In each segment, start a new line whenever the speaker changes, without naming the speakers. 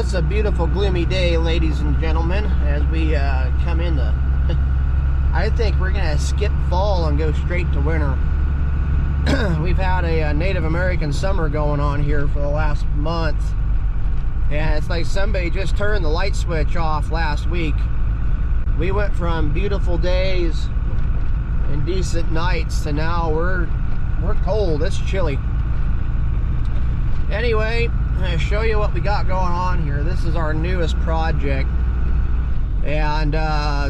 It's a beautiful gloomy day, ladies and gentlemen, as we come into I think we're gonna skip fall and go straight to winter. We've had a Native American summer going on here for the last month, and it's like somebody just turned the light switch off last week. We went from beautiful days and decent nights to now we're cold. It's chilly. Anyway, I'm going to show you what we got going on here. This is our newest project, and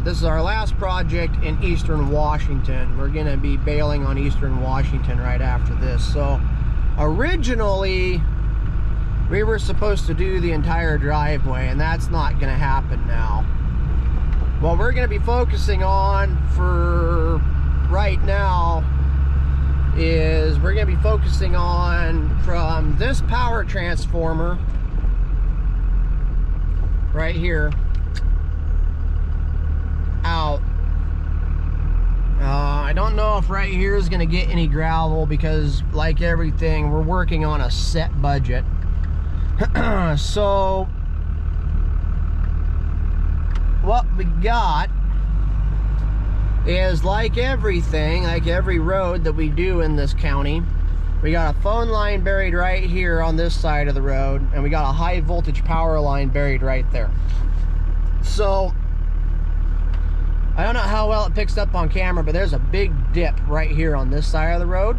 this is our last project in Eastern Washington. We're going to be bailing on Eastern Washington right after this. So originally we were supposed to do the entire driveway, and that's not going to happen now. What we're going to be focusing on for right now is we're going to be focusing on from this power transformer right here out. I don't know if right here is going to get any gravel because, like everything, we're working on a set budget. So what we got is, like everything, like every road that we do in this county, we got a phone line buried right here on this side of the road, and we got a high voltage power line buried right there. So I don't know how well it picks up on camera, but there's a big dip right here on this side of the road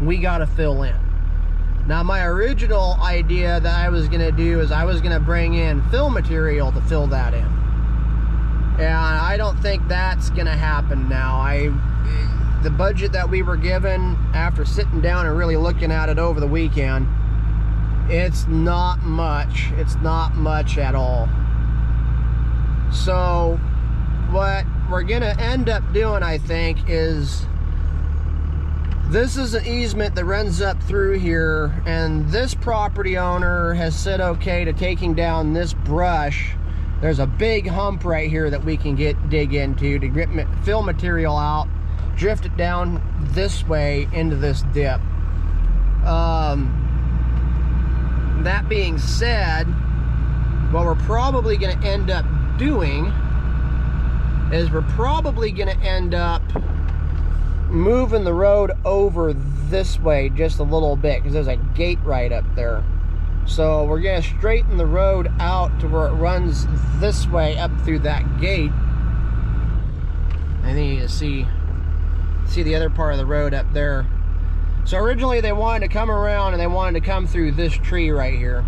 we got to fill in. Now, my original idea that I was going to do is I was going to bring in fill material to fill that in. And I don't think that's going to happen now. The budget that we were given after sitting down and really looking at it over the weekend, it's not much. It's not much at all. So what we're going to end up doing, I think, is this is an easement that runs up through here, and this property owner has said okay to taking down this brush. There's a big hump right here that we can dig into to get fill material out, drift it down this way into this dip. That being said, what we're probably going to end up doing is we're probably going to end up moving the road over this way just a little bit, because there's a gate right up there. So we're going to straighten the road out to where it runs this way up through that gate. And then you can see the other part of the road up there. So originally they wanted to come around and they wanted to come through this tree right here.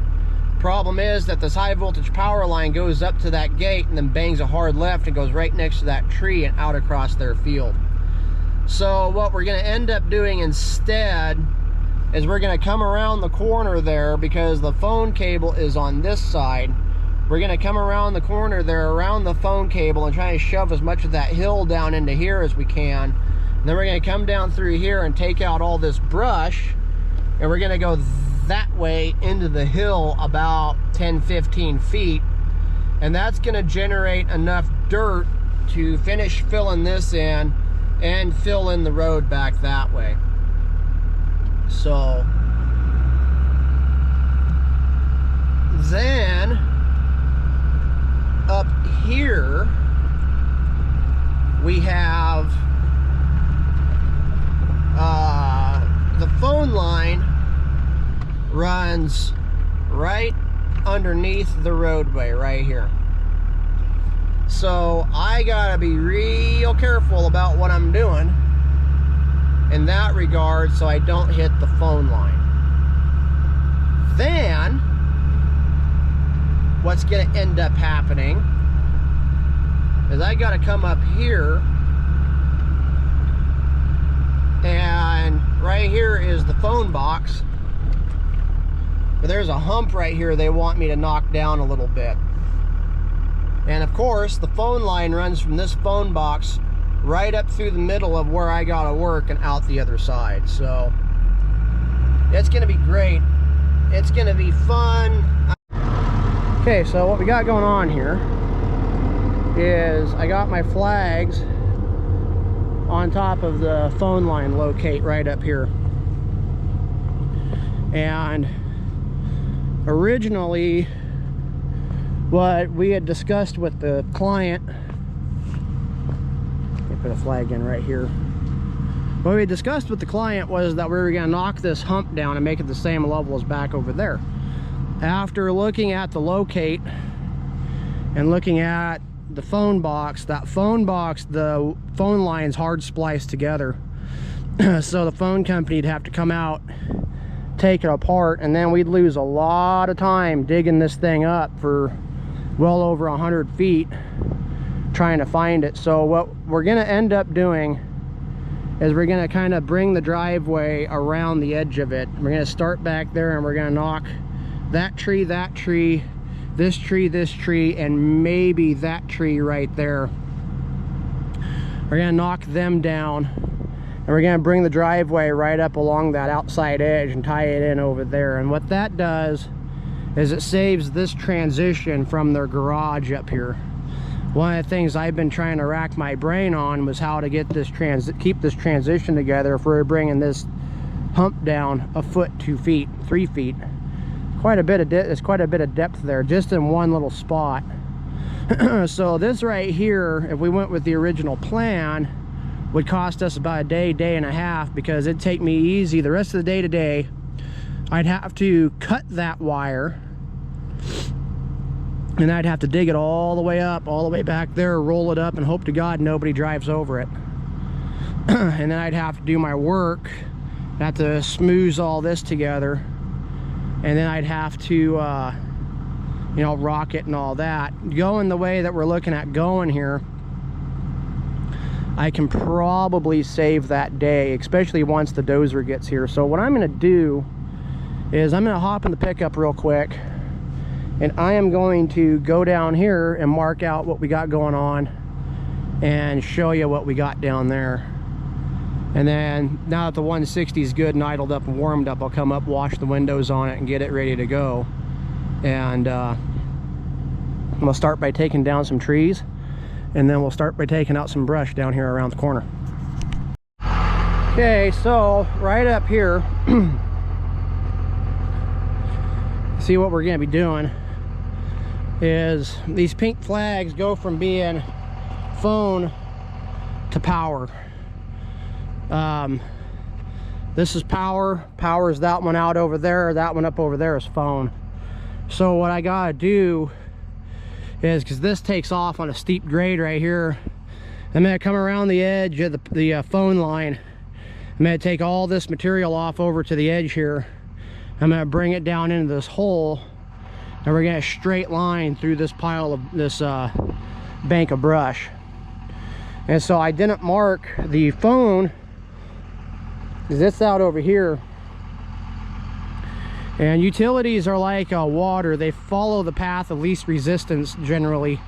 Problem is that this high voltage power line goes up to that gate and then bangs a hard left and goes right next to that tree and out across their field. So what we're going to end up doing instead is we're going to come around the corner there, because the phone cable is on this side. We're going to come around the corner there, around the phone cable, and try to shove as much of that hill down into here as we can. And then we're going to come down through here and take out all this brush, and we're going to go that way into the hill about 10-15 feet, and that's going to generate enough dirt to finish filling this in and fill in the road back that way. So then up here we have the phone line runs right underneath the roadway right here. So I gotta be real careful about what I'm doing in that regard, so I don't hit the phone line. Then what's going to end up happening is I got to come up here, and right here is the phone box, but there's a hump right here they want me to knock down a little bit. And of course the phone line runs from this phone box right up through the middle of where I gotta work and out the other side. So it's gonna be great. It's gonna be fun. Okay, so what we got going on here is I got my flags on top of the phone line locate right up here. And originally what we had discussed with the client, let me put a flag in right here. What we had discussed with the client was that we were going to knock this hump down and make it the same level as back over there. After looking at the locate and looking at the phone box, the phone line's hard spliced together. So the phone company would have to come out, take it apart, and then we'd lose a lot of time digging this thing up for well over 100 feet trying to find it. So what we're going to end up doing is we're going to kind of bring the driveway around the edge of it. We're going to start back there and we're going to knock that tree, this tree, and maybe that tree right there. We're going to knock them down, and we're going to bring the driveway right up along that outside edge and tie it in over there. And what that does is it saves this transition from their garage up here. One of the things I've been trying to rack my brain on was how to get this keep this transition together if we're bringing this hump down a foot, 2 feet, 3 feet. It's quite a bit of depth there just in one little spot. So this right here, if we went with the original plan, would cost us about a day and a half, because it'd take me easy the rest of the day today. I'd have to cut that wire, and I'd have to dig it all the way up, all the way back there, roll it up, and hope to God nobody drives over it. And then I'd have to do my work, I'd have to smooth all this together, and then I'd have to you know, rock it and all that. Going the way that we're looking at going here, I can probably save that day, especially once the dozer gets here. So what I'm going to do is I'm going to hop in the pickup real quick, and I am going to go down here and mark out what we got going on and show you what we got down there. And then now that the 160 is good and idled up and warmed up, I'll come up, wash the windows on it, and get it ready to go. And we'll start by taking down some trees, and then we'll start by taking out some brush down here around the corner. Okay, so right up here, see what we're going to be doing is these pink flags go from being phone to power. This is power. Power is that one out over there. That one up over there is phone. So what I gotta do is, because this takes off on a steep grade right here, I'm gonna come around the edge of the phone line. I'm gonna take all this material off over to the edge here. I'm gonna bring it down into this hole, and we're gonna straight line through this pile of this bank of brush. And so I didn't mark the phone, because it's out over here. And utilities are like water. They follow the path of least resistance generally.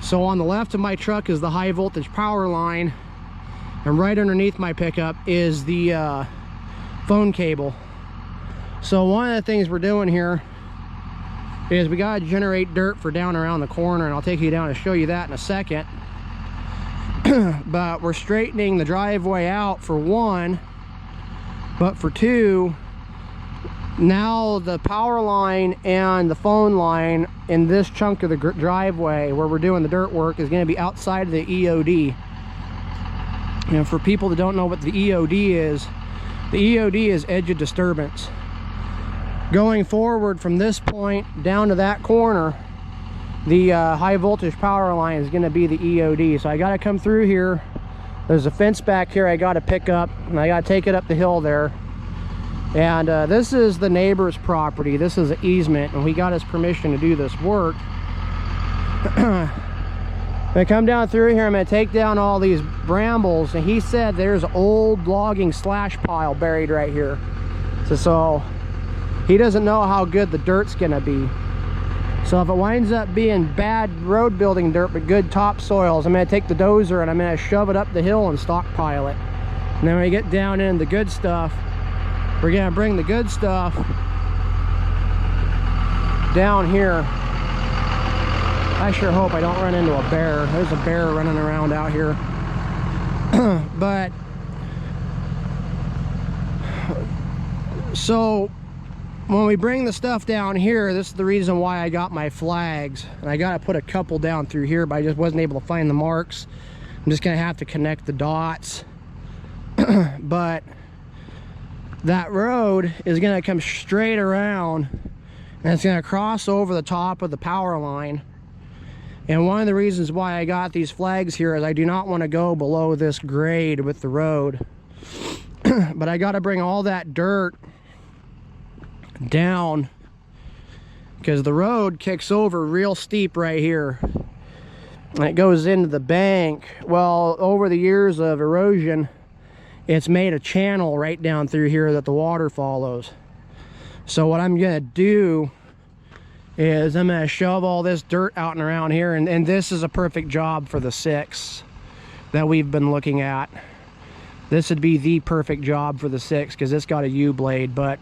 So on the left of my truck is the high voltage power line, and right underneath my pickup is the phone cable. So one of the things we're doing here is we gotta generate dirt for down around the corner, and I'll take you down and show you that in a second. But we're straightening the driveway out for one, but for two, now the power line and the phone line in this chunk of the driveway where we're doing the dirt work is going to be outside of the EOD. And for people that don't know what the EOD is, the EOD is edge of disturbance. Going forward from this point down to that corner, the high voltage power line is going to be the EOD. So I got to come through here. There's a fence back here I got to pick up, and I got to take it up the hill there. And this is the neighbor's property. This is an easement, and we got his permission to do this work. I'm gonna come down through here. I'm gonna take down all these brambles, and he said there's an old logging slash pile buried right here. So he doesn't know how good the dirt's gonna be. So if it winds up being bad road building dirt but good topsoils, I'm gonna take the dozer and I'm gonna shove it up the hill and stockpile it. And then when we get down into the good stuff, we're gonna bring the good stuff down here. I sure hope I don't run into a bear. There's a bear running around out here. But so when we bring the stuff down here, this is the reason why I got my flags. And I got to put a couple down through here, but I just wasn't able to find the marks. I'm just going to have to connect the dots. But that road is going to come straight around, and it's going to cross over the top of the power line. And one of the reasons why I got these flags here is I do not want to go below this grade with the road. But I got to bring all that dirt down, because the road kicks over real steep right here and it goes into the bank. Well, over the years of erosion, it's made a channel right down through here that the water follows. So what I'm gonna do is I'm gonna shove all this dirt out and around here, and this is a perfect job for the 6 that we've been looking at. This would be the perfect job for the 6 because it's got a U-blade, but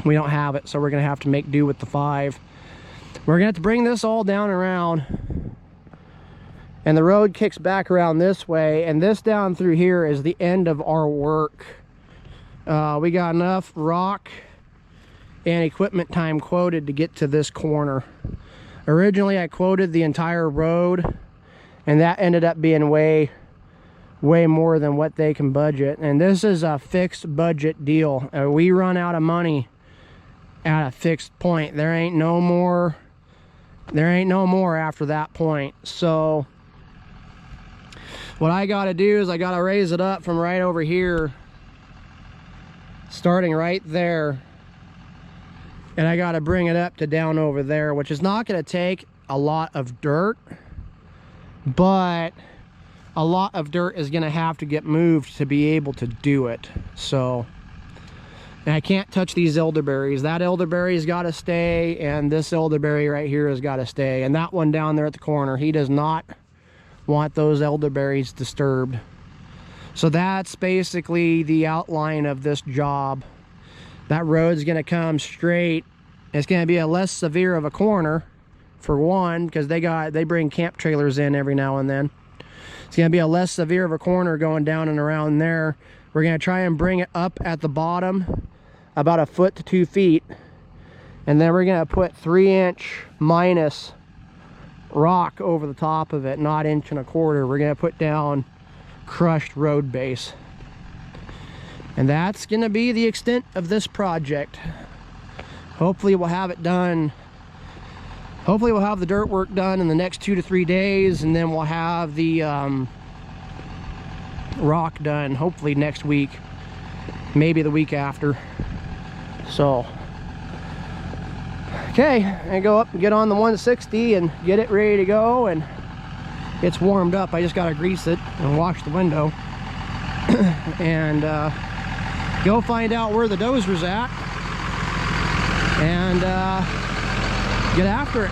we don't have it, so we're gonna have to make do with the 5. We're gonna have to bring this all down around, and the road kicks back around this way, and this down through here is the end of our work. We got enough rock and equipment time quoted to get to this corner. Originally I quoted the entire road, and that ended up being way more than what they can budget. And this is a fixed budget deal. We run out of money at a fixed point. There ain't no more after that point. So what I got to do is I got to raise it up from right over here, starting right there, and I got to bring it up to down over there, which is not going to take a lot of dirt, but a lot of dirt is going to have to get moved to be able to do it. So, and I can't touch these elderberries. That elderberry's got to stay, and this elderberry right here has got to stay, and that one down there at the corner, he does not want those elderberries disturbed. So that's basically the outline of this job. That road's going to come straight. It's going to be a less severe of a corner, for one, because they bring camp trailers in every now and then. It's going to be a less severe of a corner going down and around there. We're going to try and bring it up at the bottom about 1 foot to 2 feet, and then we're going to put 3-inch minus rock over the top of it, not 1 1/4 inch. We're going to put down crushed road base, and that's going to be the extent of this project. Hopefully we'll have it done. Hopefully we'll have the dirt work done in the next 2 to 3 days, and then we'll have the rock done hopefully next week, maybe the week after. So okay, I go up and get on the 160 and get it ready to go, and it's warmed up. I just got to grease it and wash the window and go find out where the dozer's at and get after it.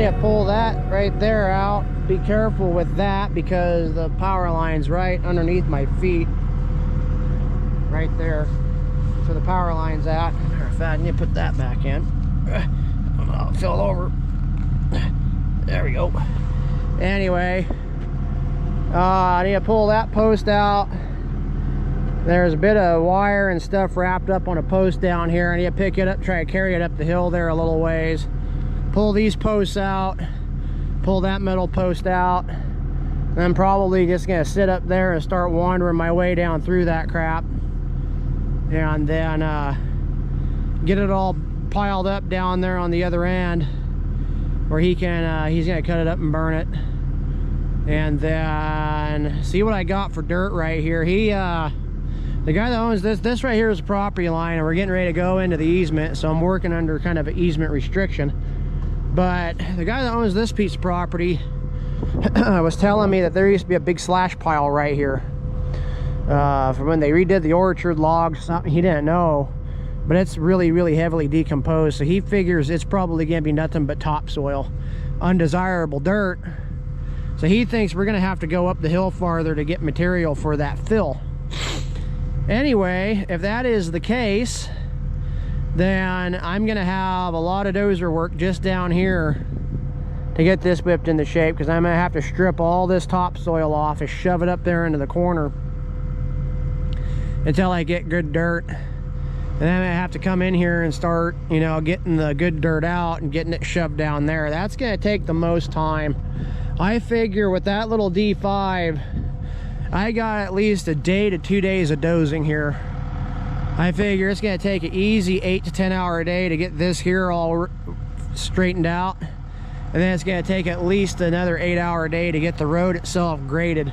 need to pull that right there out. Be careful with that because the power line's right underneath my feet. Right there. So the power line's at. Matter of fact, I need to put that back in. Oh, it fell over. There we go. Anyway, I need to pull that post out. There's a bit of wire and stuff wrapped up on a post down here. I need to pick it up, try to carry it up the hill there a little ways. Pull these posts out, pull that metal post out. And I'm probably just gonna sit up there and start wandering my way down through that crap. And then get it all piled up down there on the other end where he can, he's gonna cut it up and burn it. And then see what I got for dirt right here. The guy that owns this right here is the property line, and we're getting ready to go into the easement, so I'm working under kind of an easement restriction. But the guy that owns this piece of property was telling me that there used to be a big slash pile right here from when they redid the orchard logs. Something he didn't know, but it's really heavily decomposed, so he figures it's probably gonna be nothing but topsoil, undesirable dirt. So he thinks we're gonna have to go up the hill farther to get material for that fill. Anyway, if that is the case, then I'm gonna have a lot of dozer work just down here to get this whipped into shape, because I'm gonna have to strip all this topsoil off and shove it up there into the corner until I get good dirt. And then I'm gonna have to come in here and start, you know, getting the good dirt out and getting it shoved down there. That's gonna take the most time. I figure with that little D5, I got at least a day to 2 days of dozing here. I figure it's gonna take an easy 8 to 10 hour a day to get this here all straightened out. And then it's gonna take at least another 8 hour a day to get the road itself graded.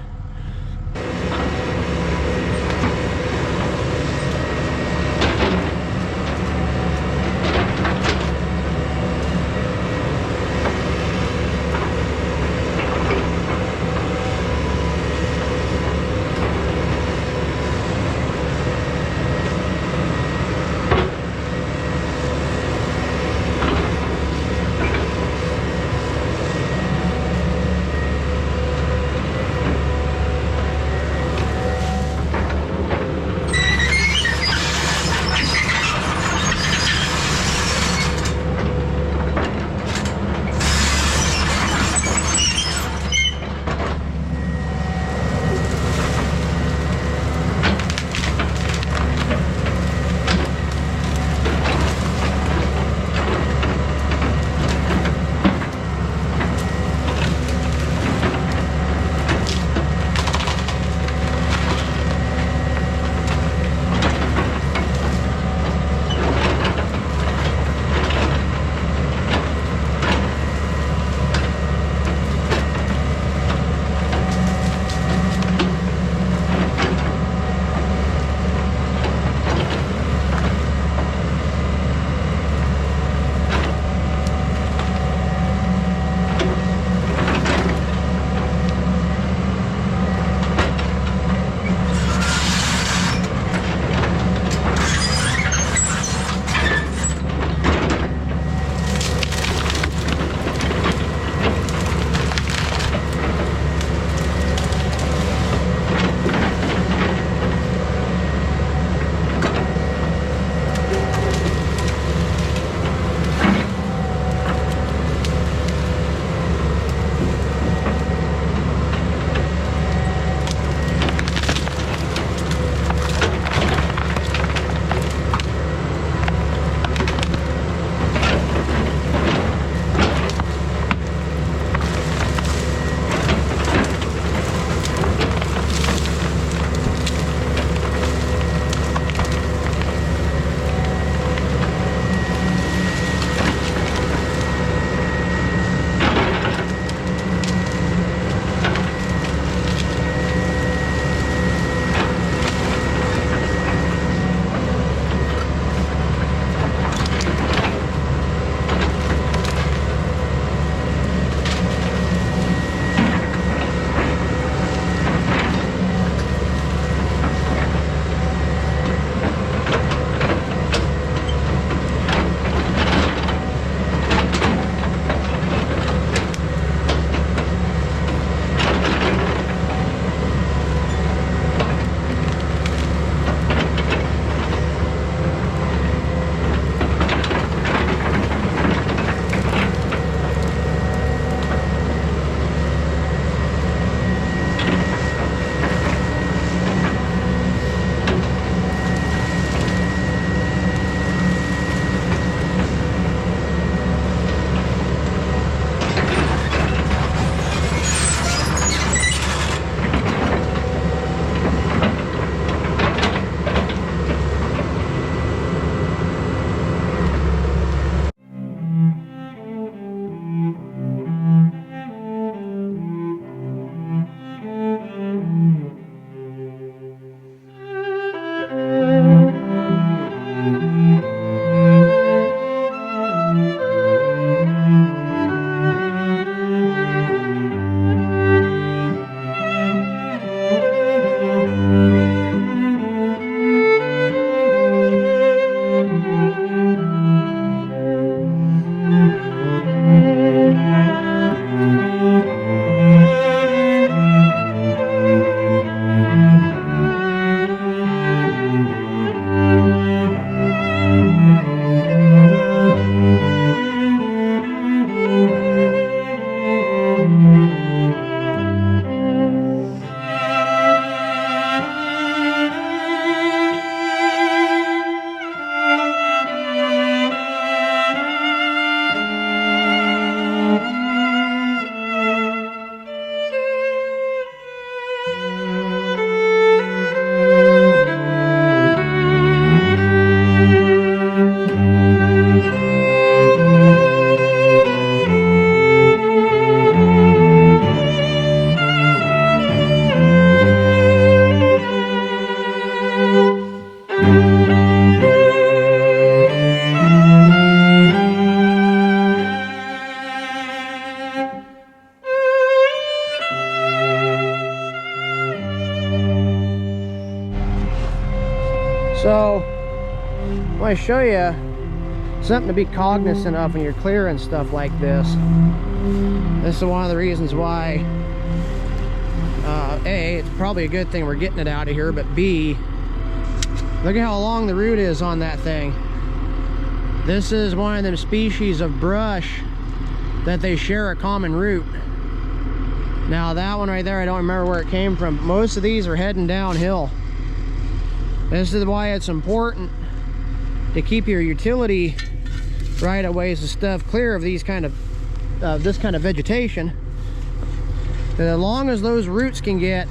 So I want to show you something to be cognizant of when you're clearing stuff like this. This is one of the reasons why A, it's probably a good thing we're getting it out of here, but B, look at how long the root is on that thing. This is one of them species of brush that they share a common root. Now that one right there, I don't remember where it came from. Most of these are heading downhill. This is why it's important to keep your utility right-of-ways and stuff clear of these kind of this kind of vegetation. And as long as those roots can get,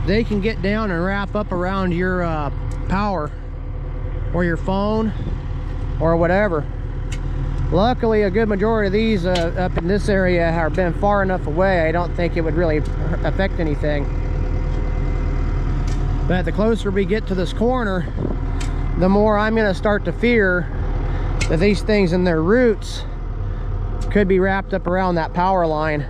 they can get down and wrap up around your power or your phone or whatever. Luckily, a good majority of these up in this area have been far enough away. I don't think it would really affect anything. But the closer we get to this corner, the more I'm going to start to fear that these things and their roots could be wrapped up around that power line.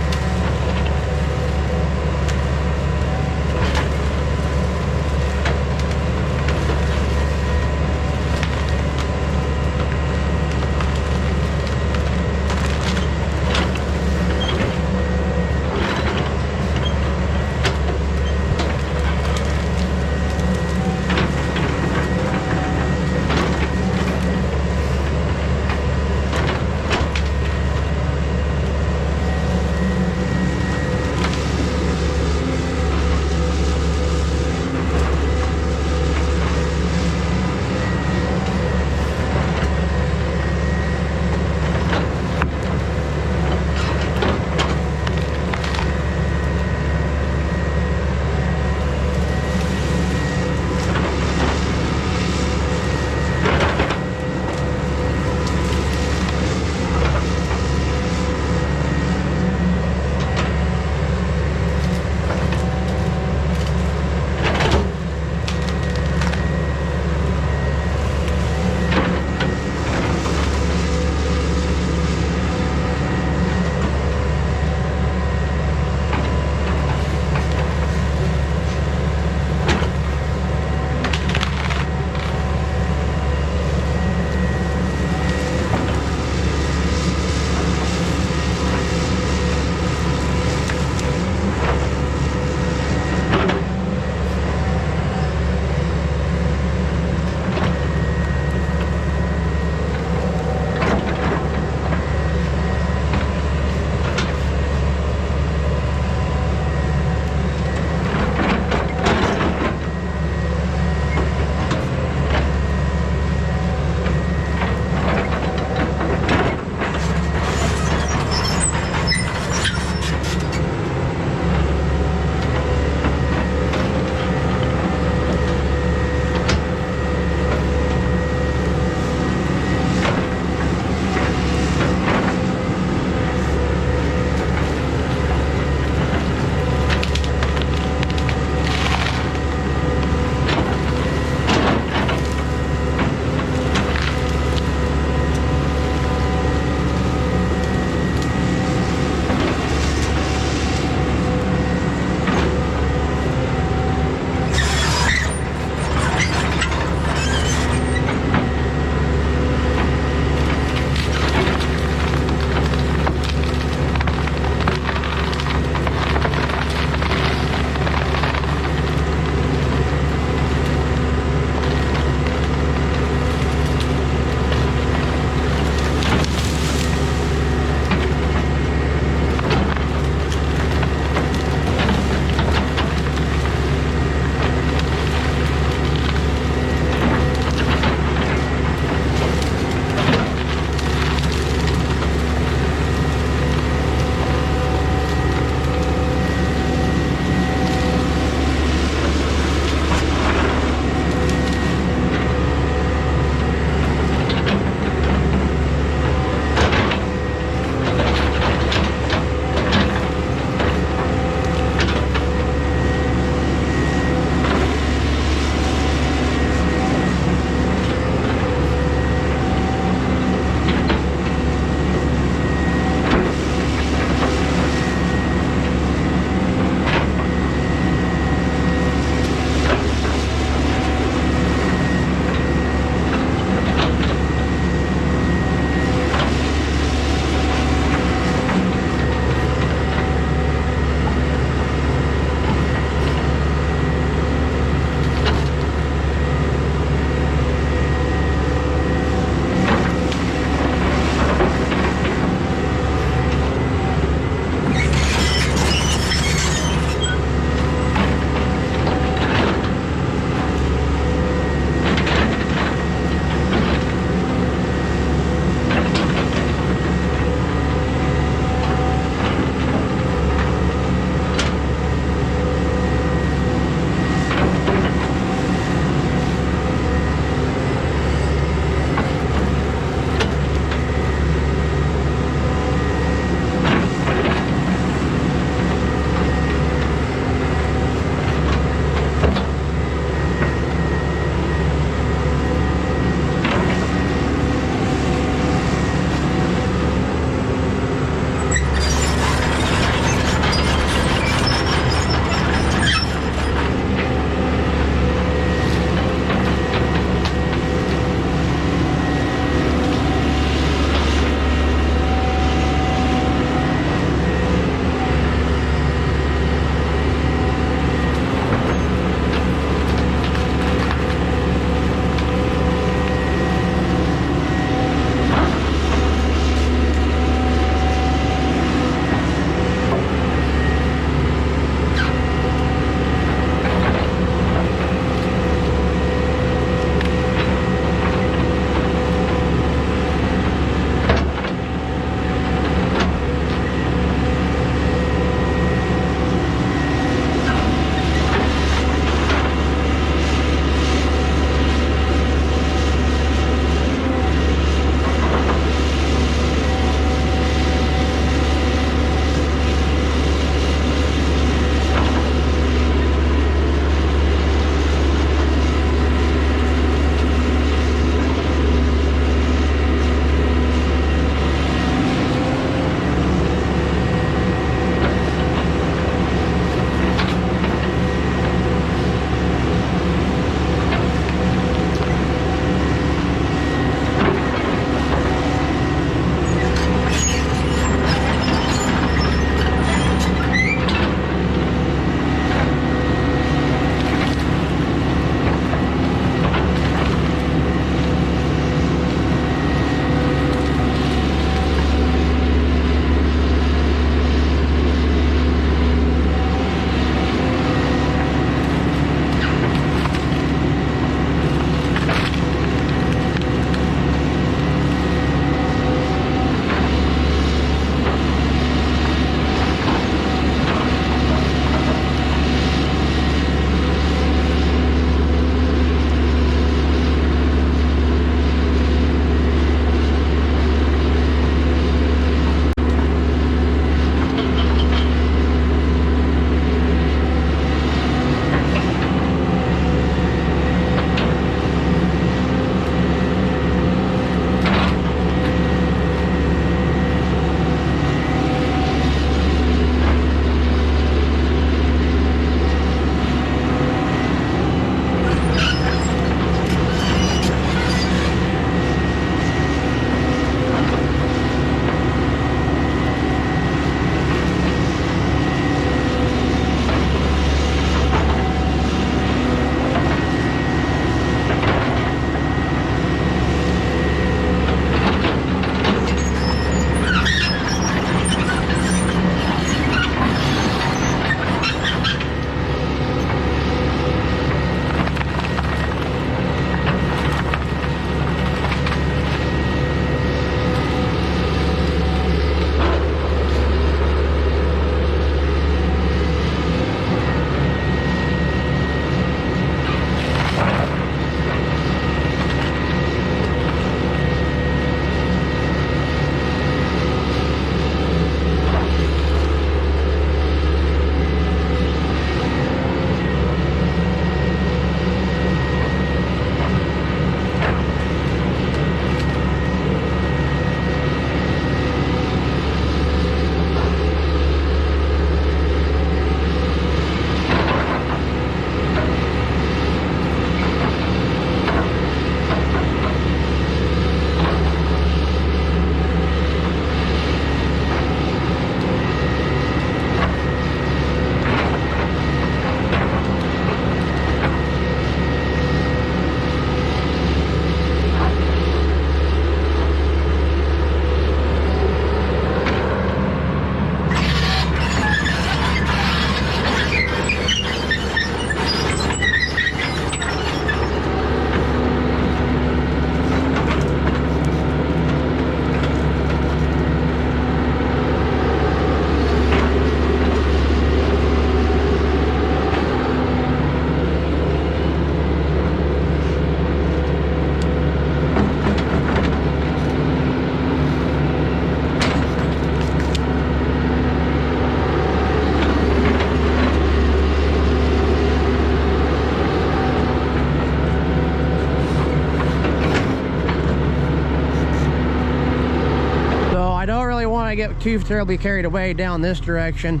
want to get too terribly carried away down this direction.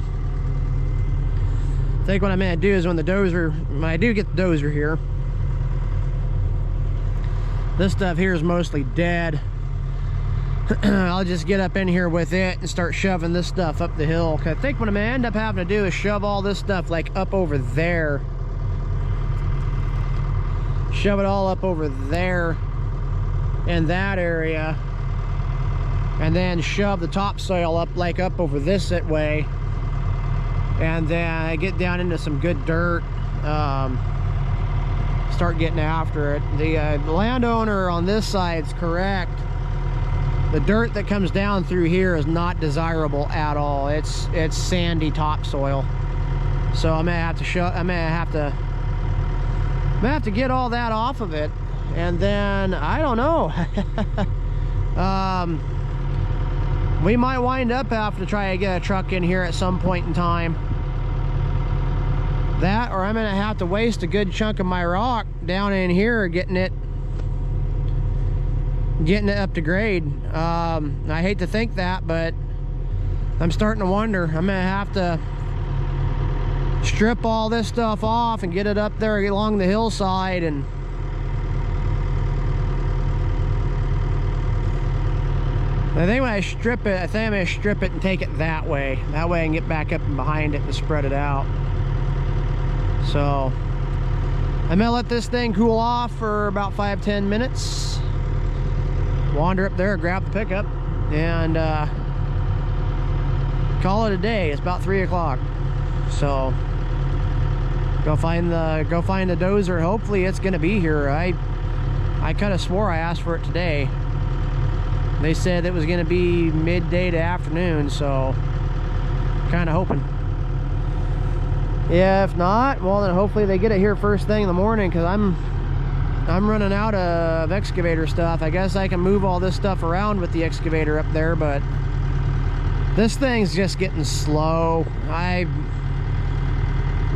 I think what I'm going to do is when I do get the dozer here, this stuff here is mostly dead. I'll just get up in here with it and start shoving this stuff up the hill. 'Cause I think what I'm going to end up having to do is shove all this stuff like up over there. Shove it all up over there in that area. And then shove the topsoil up like up over this way. And then get down into some good dirt. Start getting after it. The landowner on this side is correct. The dirt that comes down through here is not desirable at all. It's sandy topsoil. So I'm gonna have to get all that off of it, and then I don't know. We might wind up having to try to get a truck in here at some point in time. That, or I'm gonna have to waste a good chunk of my rock down in here getting it up to grade. I hate to think that, but I'm starting to wonder. I'm gonna have to strip all this stuff off and get it up there along the hillside, and I think when I strip it, I'm gonna strip it and take it that way. That way I can get back up and behind it and spread it out. So I'm gonna let this thing cool off for about 5-10 minutes. Wander up there, grab the pickup, and call it a day. It's about 3 o'clock. So go find the dozer. Hopefully it's gonna be here. I kind of swore I asked for it today. They said it was gonna be midday to afternoon, so kind of hoping. Yeah, if not, well then hopefully they get it here first thing in the morning, because I'm running out of excavator stuff. I guess I can move all this stuff around with the excavator up there, but this thing's just getting slow.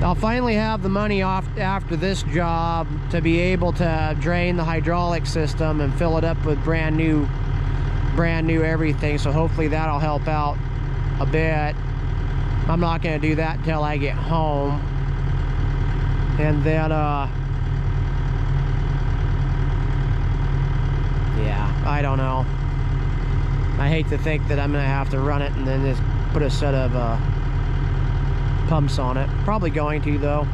I'll finally have the money off after this job to be able to drain the hydraulic system and fill it up with brand new everything. So hopefully that'll help out a bit. I'm not going to do that until I get home. And then yeah, I don't know. I hate to think that I'm gonna have to run it and then just put a set of pumps on it. Probably going to, though.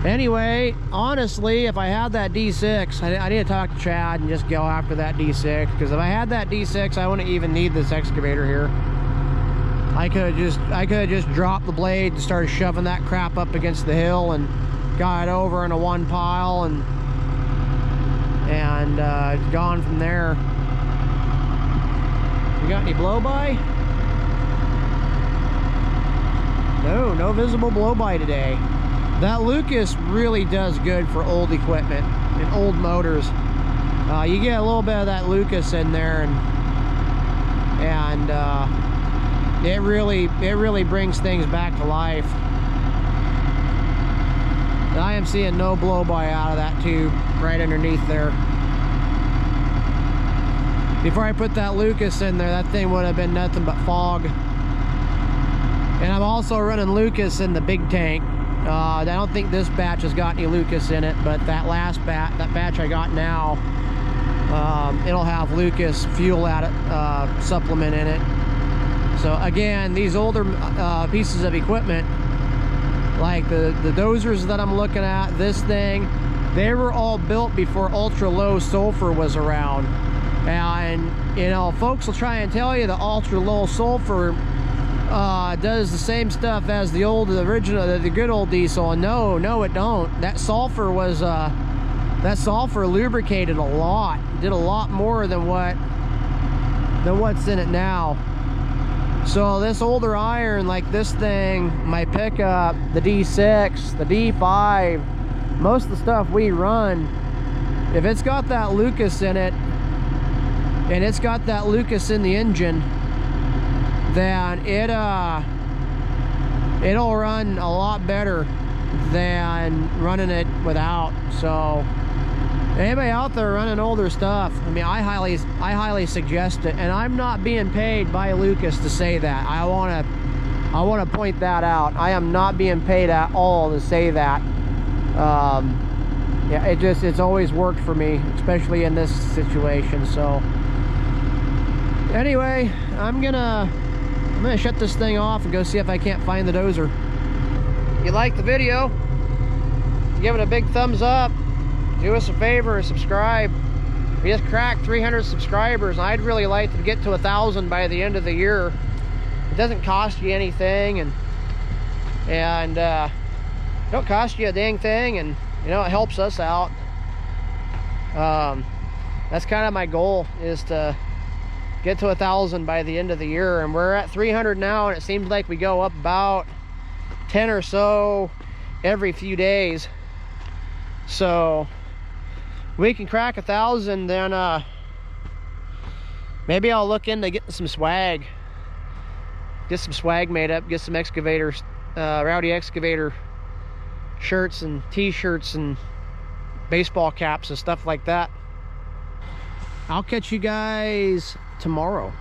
Anyway, honestly, if I had that D6, I need to talk to Chad and just go after that D6, because if I had that D6, I wouldn't even need this excavator here. I could have just dropped the blade and started shoving that crap up against the hill and got it over into one pile and gone from there. You got any blow-by? No visible blow-by today. That Lucas really does good for old equipment and old motors. You get a little bit of that Lucas in there, and it really brings things back to life. And I am seeing no blow-by out of that tube right underneath there. Before I put that Lucas in there, that thing would have been nothing but fog. And I'm also running Lucas in the big tank. I don't think this batch has got any Lucas in it, but that last batch I got now, it'll have Lucas fuel supplement in it. So again, these older pieces of equipment, like the dozers that I'm looking at, this thing, they were all built before ultra low sulfur was around. And you know, folks will try and tell you the ultra low sulfur does the same stuff as the good old diesel, and no it don't. That sulfur lubricated a lot, did a lot more than what's in it now. So this older iron, like this thing, my pickup, the D6, the D5, most of the stuff we run, if it's got that Lucas in it, and it's got that Lucas in the engine, then it'll run a lot better than running it without. So Anybody out there running older stuff, I mean, I highly suggest it, and I'm not being paid by Lucas to say that. I want to point that out. I am not being paid at all to say that. Yeah, it's always worked for me, especially in this situation. So anyway, I'm gonna shut this thing off and go see if I can't find the dozer. If you like the video, give it a big thumbs up. Do us a favor and subscribe. We just cracked 300 subscribers, and I'd really like to get to 1,000 by the end of the year. It doesn't cost you anything, and don't cost you a dang thing, and you know, it helps us out. That's kind of my goal, is to get to 1,000 by the end of the year, and we're at 300 now, and it seems like we go up about 10 or so every few days. So we can crack 1,000, then maybe I'll look into getting some swag, get some swag made up, get some excavators, Rowdy Excavator shirts and t-shirts and baseball caps and stuff like that. I'll catch you guys tomorrow.